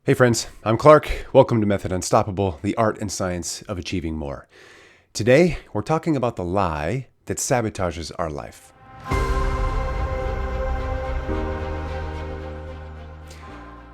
Hey friends, I'm Clark. Welcome to Method Unstoppable, the art and science of achieving more. Today, we're talking about the lie that sabotages our life.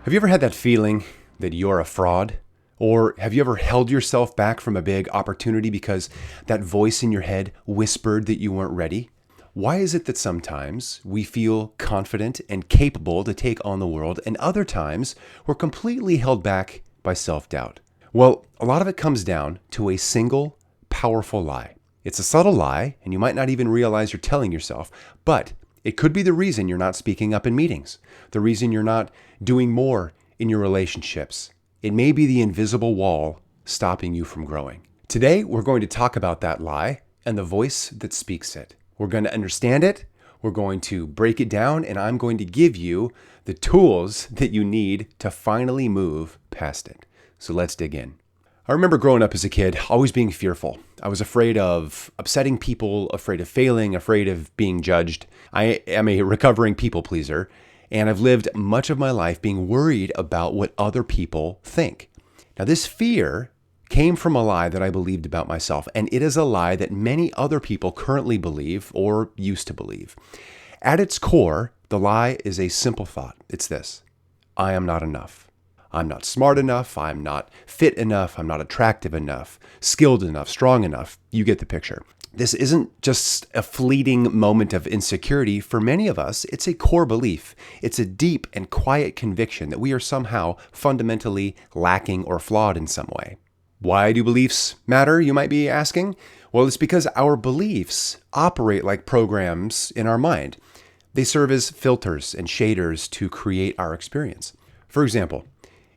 Have you ever had that feeling that you're a fraud? Or have you ever held yourself back from a big opportunity because that voice in your head whispered that you weren't ready? Why is it that sometimes we feel confident and capable to take on the world, and other times we're completely held back by self-doubt? Well, a lot of it comes down to a single, powerful lie. It's a subtle lie, and you might not even realize you're telling yourself, but it could be the reason you're not speaking up in meetings, the reason you're not doing more in your relationships. It may be the invisible wall stopping you from growing. Today, we're going to talk about that lie and the voice that speaks it. We're going to understand it, we're going to break it down, and I'm going to give you the tools that you need to finally move past it. So let's dig in. I remember growing up as a kid, always being fearful. I was afraid of upsetting people, afraid of failing, afraid of being judged. I am a recovering people pleaser, and I've lived much of my life being worried about what other people think. Now, this fear came from a lie that I believed about myself, and it is a lie that many other people currently believe or used to believe. At its core, the lie is a simple thought. It's this: I am not enough. I'm not smart enough. I'm not fit enough. I'm not attractive enough, skilled enough, strong enough. You get the picture. This isn't just a fleeting moment of insecurity. For many of us, it's a core belief. It's a deep and quiet conviction that we are somehow fundamentally lacking or flawed in some way. Why do beliefs matter, you might be asking? Well, it's because our beliefs operate like programs in our mind. They serve as filters and shaders to create our experience. For example,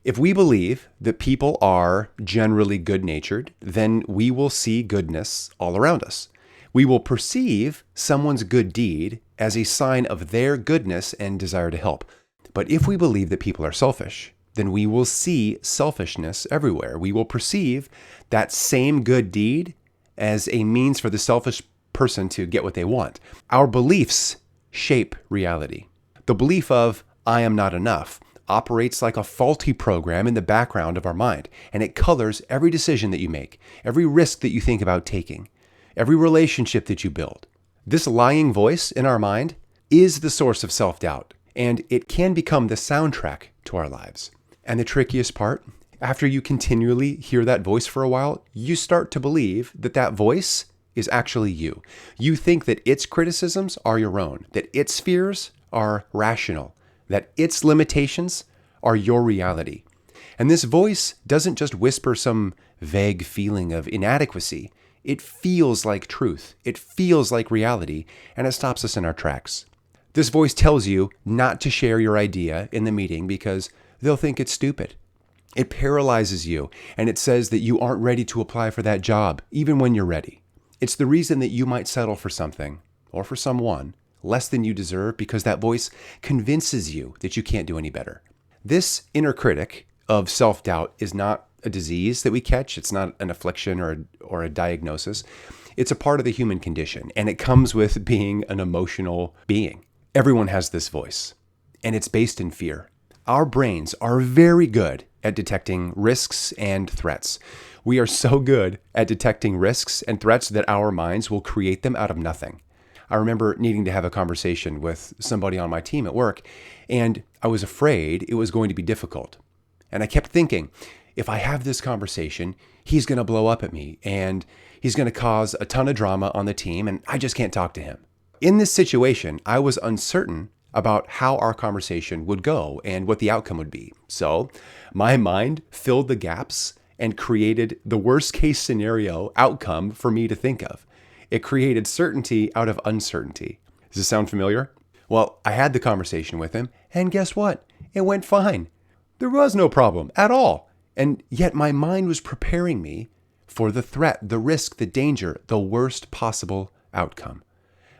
if we believe that people are generally good-natured, then we will see goodness all around us. We will perceive someone's good deed as a sign of their goodness and desire to help. But if we believe that people are selfish, then we will see selfishness everywhere. We will perceive that same good deed as a means for the selfish person to get what they want. Our beliefs shape reality. The belief of I am not enough operates like a faulty program in the background of our mind, and it colors every decision that you make, every risk that you think about taking, every relationship that you build. This lying voice in our mind is the source of self-doubt, and it can become the soundtrack to our lives. And the trickiest part, after you continually hear that voice for a while, you start to believe that that voice is actually you. You think that its criticisms are your own, that its fears are rational, that its limitations are your reality. And this voice doesn't just whisper some vague feeling of inadequacy. It feels like truth. It feels like reality, and it stops us in our tracks. This voice tells you not to share your idea in the meeting because they'll think it's stupid. It paralyzes you, and it says that you aren't ready to apply for that job, even when you're ready. It's the reason that you might settle for something, or for someone, less than you deserve because that voice convinces you that you can't do any better. This inner critic of self-doubt is not a disease that we catch. It's not an affliction or a diagnosis. It's a part of the human condition, and it comes with being an emotional being. Everyone has this voice, and it's based in fear. Our brains are very good at detecting risks and threats. We are so good at detecting risks and threats that our minds will create them out of nothing. I remember needing to have a conversation with somebody on my team at work, and I was afraid it was going to be difficult. And I kept thinking, if I have this conversation, he's going to blow up at me, and he's going to cause a ton of drama on the team, and I just can't talk to him. In this situation, I was uncertain about how our conversation would go and what the outcome would be. So my mind filled the gaps and created the worst case scenario outcome for me to think of. It created certainty out of uncertainty. Does this sound familiar? Well, I had the conversation with him, and guess what? It went fine. There was no problem at all. And yet my mind was preparing me for the threat, the risk, the danger, the worst possible outcome.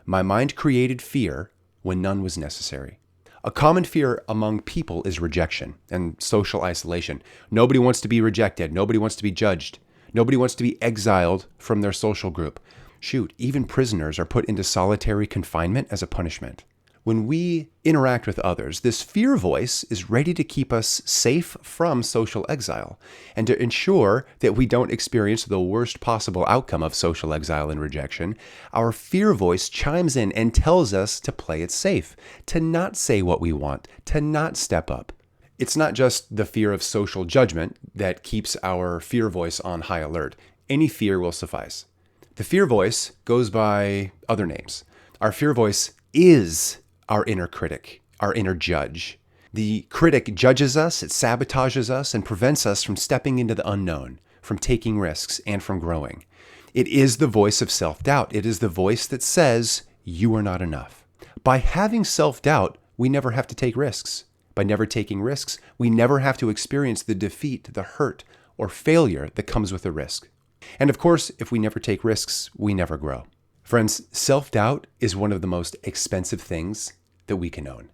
My mind created fear when none was necessary. A common fear among people is rejection and social isolation. Nobody wants to be rejected. Nobody wants to be judged. Nobody wants to be exiled from their social group. Shoot, even prisoners are put into solitary confinement as a punishment. When we interact with others, this fear voice is ready to keep us safe from social exile and to ensure that we don't experience the worst possible outcome of social exile and rejection. Our fear voice chimes in and tells us to play it safe, to not say what we want, to not step up. It's not just the fear of social judgment that keeps our fear voice on high alert. Any fear will suffice. The fear voice goes by other names. Our fear voice is our inner critic, our inner judge. The critic judges us, it sabotages us, and prevents us from stepping into the unknown, from taking risks, and from growing. It is the voice of self-doubt. It is the voice that says, you are not enough. By having self-doubt, we never have to take risks. By never taking risks, we never have to experience the defeat, the hurt, or failure that comes with a risk. And of course, if we never take risks, we never grow. Friends, self-doubt is one of the most expensive things that we can own.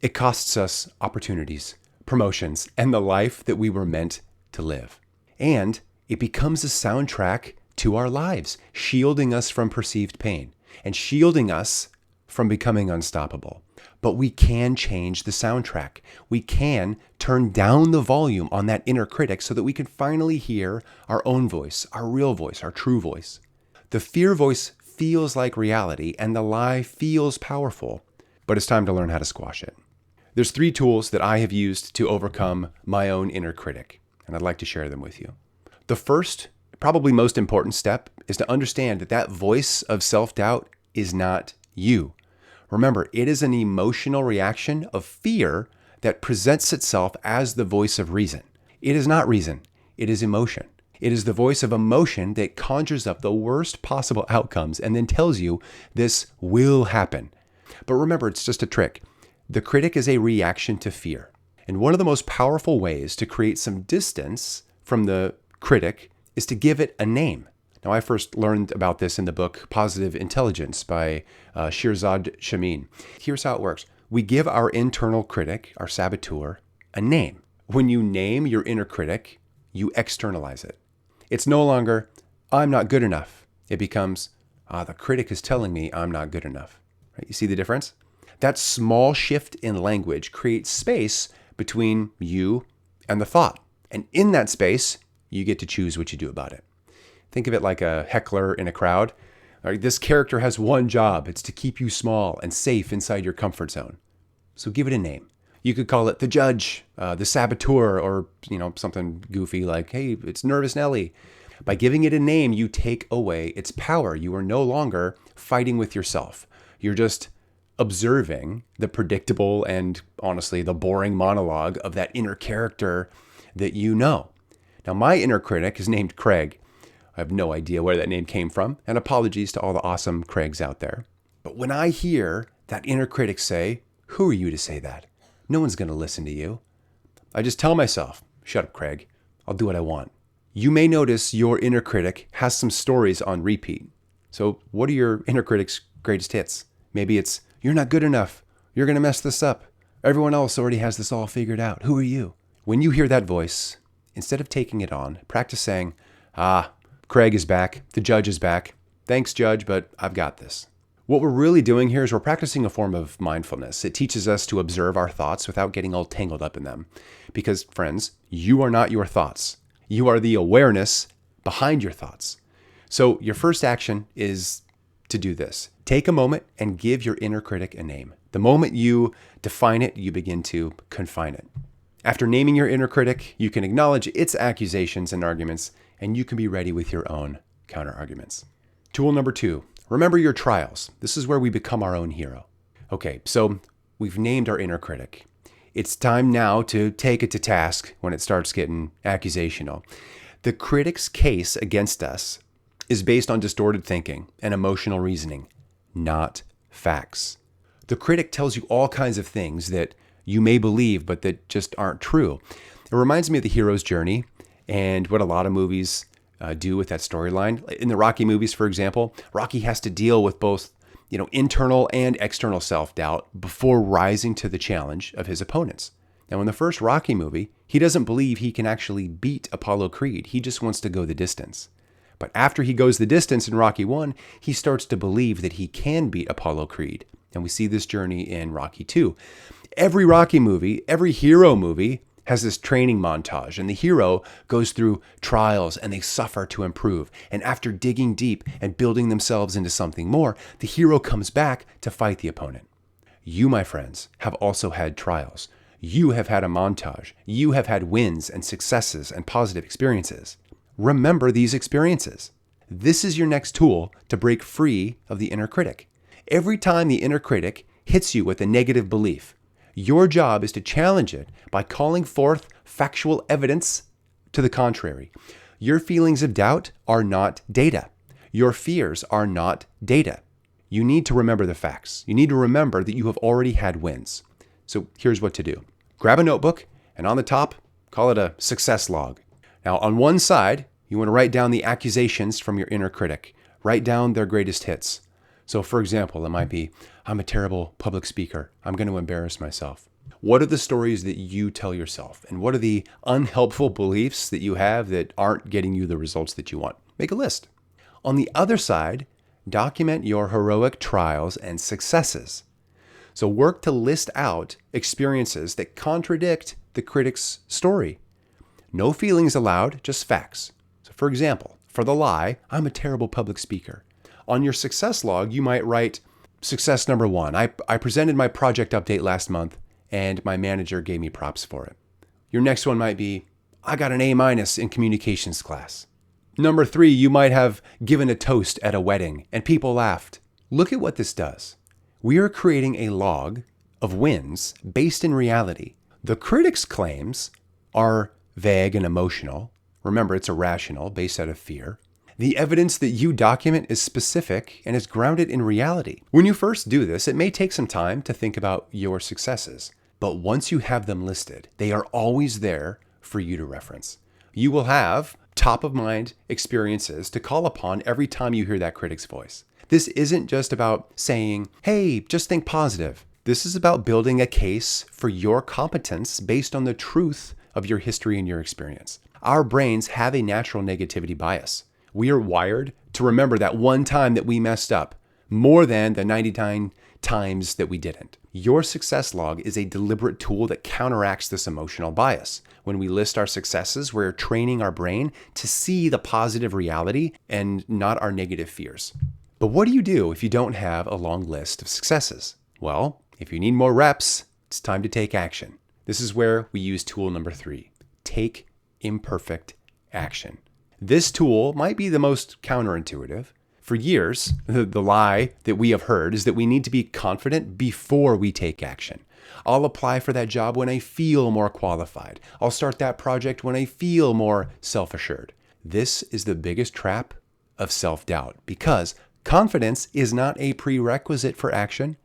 It costs us opportunities, promotions, and the life that we were meant to live. And it becomes a soundtrack to our lives, shielding us from perceived pain and shielding us from becoming unstoppable. But we can change the soundtrack. We can turn down the volume on that inner critic so that we can finally hear our own voice, our real voice, our true voice. The fear voice feels like reality and the lie feels powerful, but it's time to learn how to squash it. There's 3 tools that I have used to overcome my own inner critic, and I'd like to share them with you. The first, probably most important step is to understand that that voice of self-doubt is not you. Remember, it is an emotional reaction of fear that presents itself as the voice of reason. It is not reason, it is emotion. It is the voice of emotion that conjures up the worst possible outcomes and then tells you this will happen. But remember, it's just a trick. The critic is a reaction to fear. And one of the most powerful ways to create some distance from the critic is to give it a name. Now, I first learned about this in the book Positive Intelligence by Shirzad Chamine. Here's how it works. We give our internal critic, our saboteur, a name. When you name your inner critic, you externalize it. It's no longer, I'm not good enough. It becomes, the critic is telling me I'm not good enough. Right? You see the difference? That small shift in language creates space between you and the thought. And in that space, you get to choose what you do about it. Think of it like a heckler in a crowd. All right, this character has one job. It's to keep you small and safe inside your comfort zone. So give it a name. You could call it the judge, the saboteur, or something goofy like, hey, it's Nervous Nelly. By giving it a name, you take away its power. You are no longer fighting with yourself. You're just observing the predictable and honestly the boring monologue of that inner character that you know. Now, my inner critic is named Craig. I have no idea where that name came from, and apologies to all the awesome Craigs out there. But when I hear that inner critic say, who are you to say that? No one's going to listen to you. I just tell myself, shut up, Craig. I'll do what I want. You may notice your inner critic has some stories on repeat. So what are your inner critic's greatest hits? Maybe it's, you're not good enough. You're going to mess this up. Everyone else already has this all figured out. Who are you? When you hear that voice, instead of taking it on, practice saying, Craig is back. The judge is back. Thanks, judge, but I've got this. What we're really doing here is we're practicing a form of mindfulness. It teaches us to observe our thoughts without getting all tangled up in them. Because, friends, you are not your thoughts. You are the awareness behind your thoughts. So your first action is to do this. Take a moment and give your inner critic a name. The moment you define it, you begin to confine it. After naming your inner critic, you can acknowledge its accusations and arguments, and you can be ready with your own counter-arguments. Tool number 2, remember your trials. This is where we become our own hero. Okay, so we've named our inner critic. It's time now to take it to task when it starts getting accusational. The critic's case against us is based on distorted thinking and emotional reasoning, not facts. The critic tells you all kinds of things that you may believe, but that just aren't true. It reminds me of the hero's journey and what a lot of movies do with that storyline. In the Rocky movies, for example, Rocky has to deal with both internal and external self-doubt before rising to the challenge of his opponents. Now, in the first Rocky movie, he doesn't believe he can actually beat Apollo Creed. He just wants to go the distance. But after he goes the distance in Rocky 1, he starts to believe that he can beat Apollo Creed. And we see this journey in Rocky 2. Every Rocky movie, every hero movie has this training montage, and the hero goes through trials and they suffer to improve. And after digging deep and building themselves into something more, the hero comes back to fight the opponent. You, my friends, have also had trials. You have had a montage. You have had wins and successes and positive experiences. Remember these experiences. This is your next tool to break free of the inner critic. Every time the inner critic hits you with a negative belief, your job is to challenge it by calling forth factual evidence to the contrary. Your feelings of doubt are not data. Your fears are not data. You need to remember the facts. You need to remember that you have already had wins. So here's what to do. Grab a notebook, and on the top, call it a success log. Now, on one side, you want to write down the accusations from your inner critic. Write down their greatest hits. So for example, it might be, I'm a terrible public speaker. I'm going to embarrass myself. What are the stories that you tell yourself? And what are the unhelpful beliefs that you have that aren't getting you the results that you want? Make a list. On the other side, document your heroic trials and successes. So work to list out experiences that contradict the critic's story. No feelings allowed, just facts. So for example, for the lie, I'm a terrible public speaker. On your success log, you might write, success number 1, I presented my project update last month and my manager gave me props for it. Your next one might be, I got an A- in communications class. Number 3, you might have given a toast at a wedding and people laughed. Look at what this does. We are creating a log of wins based in reality. The critic's claims are vague and emotional. Remember, it's irrational, based out of fear. The evidence that you document is specific and is grounded in reality. When you first do this, it may take some time to think about your successes, but once you have them listed, they are always there for you to reference. You will have top of mind experiences to call upon every time you hear that critic's voice. This isn't just about saying, hey, just think positive. This is about building a case for your competence based on the truth of your history and your experience. Our brains have a natural negativity bias. We are wired to remember that one time that we messed up more than the 99 times that we didn't. Your success log is a deliberate tool that counteracts this emotional bias. When we list our successes, we're training our brain to see the positive reality and not our negative fears. But what do you do if you don't have a long list of successes? Well, if you need more reps, it's time to take action. This is where we use tool number 3. Take imperfect action. This tool might be the most counterintuitive. For years, the lie that we have heard is that we need to be confident before we take action. I'll apply for that job when I feel more qualified. I'll start that project when I feel more self-assured. This is the biggest trap of self-doubt because confidence is not a prerequisite for action.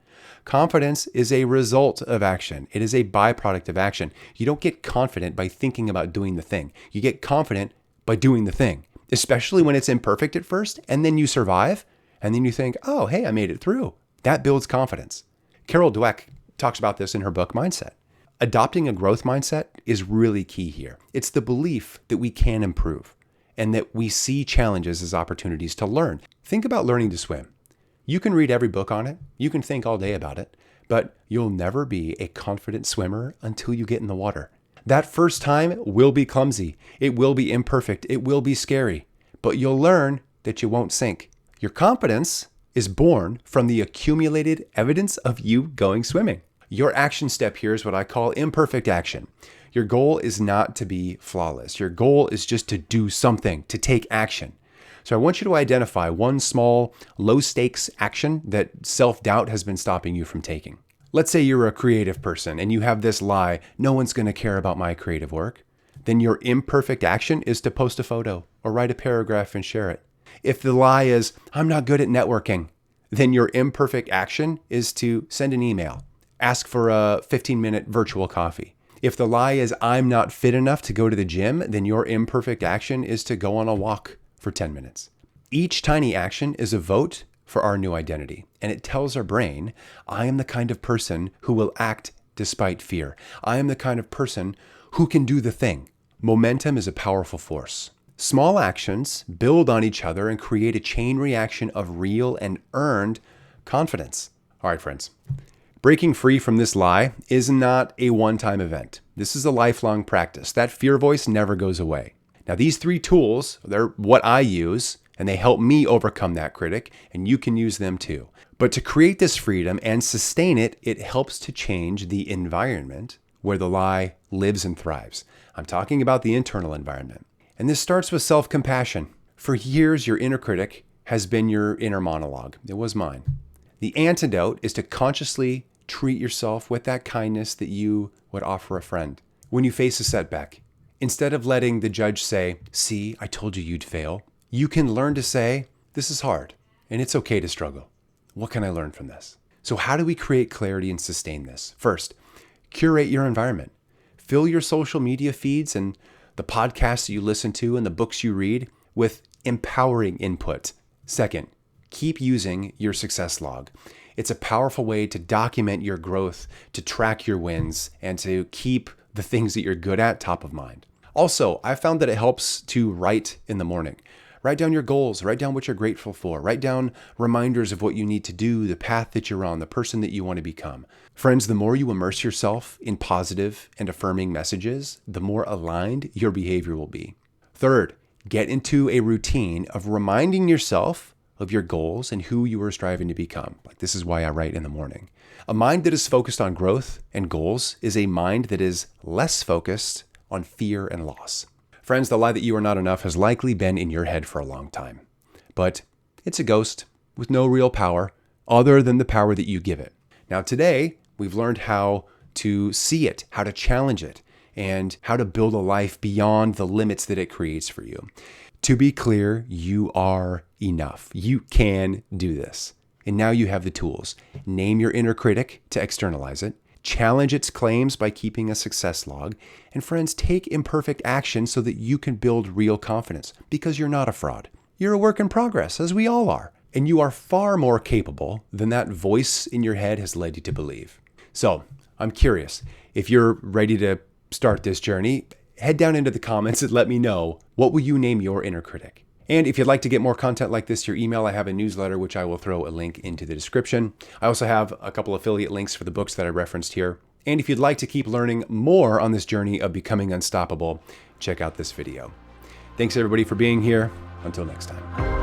Confidence is a result of action. It is a byproduct of action. You don't get confident by thinking about doing the thing. You get confident by doing the thing, especially when it's imperfect at first, and then you survive, and then you think, oh, hey, I made it through. That builds confidence. Carol Dweck talks about this in her book, Mindset. Adopting a growth mindset is really key here. It's the belief that we can improve and that we see challenges as opportunities to learn. Think about learning to swim. You can read every book on it. You can think all day about it, but you'll never be a confident swimmer until you get in the water. That first time will be clumsy. It will be imperfect. It will be scary, but you'll learn that you won't sink. Your confidence is born from the accumulated evidence of you going swimming. Your action step here is what I call imperfect action. Your goal is not to be flawless. Your goal is just to do something, to take action. So I want you to identify one small, low-stakes action that self-doubt has been stopping you from taking. Let's say you're a creative person and you have this lie, no one's going to care about my creative work. Then your imperfect action is to post a photo or write a paragraph and share it. If the lie is, I'm not good at networking, then your imperfect action is to send an email, ask for a 15-minute virtual coffee. If the lie is, I'm not fit enough to go to the gym, then your imperfect action is to go on a walk for 10 minutes. Each tiny action is a vote for our new identity. And it tells our brain, I am the kind of person who will act despite fear. I am the kind of person who can do the thing. Momentum is a powerful force. Small actions build on each other and create a chain reaction of real and earned confidence. All right, friends. Breaking free from this lie is not a one-time event. This is a lifelong practice. That fear voice never goes away. Now, these 3 tools, they're what I use, and they help me overcome that critic, and you can use them too. But to create this freedom and sustain it, it helps to change the environment where the lie lives and thrives. I'm talking about the internal environment. And this starts with self-compassion. For years, your inner critic has been your inner monologue. It was mine. The antidote is to consciously treat yourself with that kindness that you would offer a friend. When you face a setback, instead of letting the judge say, "See, I told you you'd fail," you can learn to say, "This is hard, and it's okay to struggle. What can I learn from this?" So how do we create clarity and sustain this? First, curate your environment. Fill your social media feeds and the podcasts that you listen to and the books you read with empowering input. Second, keep using your success log. It's a powerful way to document your growth, to track your wins, and to keep the things that you're good at top of mind. Also, I found that it helps to write in the morning. Write down your goals, write down what you're grateful for, write down reminders of what you need to do, the path that you're on, the person that you want to become. Friends, the more you immerse yourself in positive and affirming messages, the more aligned your behavior will be. Third, get into a routine of reminding yourself of your goals and who you are striving to become. Like, this is why I write in the morning. A mind that is focused on growth and goals is a mind that is less focused on fear and loss. Friends, the lie that you are not enough has likely been in your head for a long time. But it's a ghost with no real power other than the power that you give it. Now today, we've learned how to see it, how to challenge it, and how to build a life beyond the limits that it creates for you. To be clear, you are enough. You can do this. And now you have the tools. Name your inner critic to externalize it. Challenge its claims by keeping a success log. And friends, take imperfect action so that you can build real confidence, because you're not a fraud. You're a work in progress, as we all are. And you are far more capable than that voice in your head has led you to believe. So I'm curious, if you're ready to start this journey, head down into the comments and let me know, what will you name your inner critic? And if you'd like to get more content like this to your email, I have a newsletter, which I will throw a link into the description. I also have a couple affiliate links for the books that I referenced here. And if you'd like to keep learning more on this journey of becoming unstoppable, check out this video. Thanks everybody for being here. Until next time.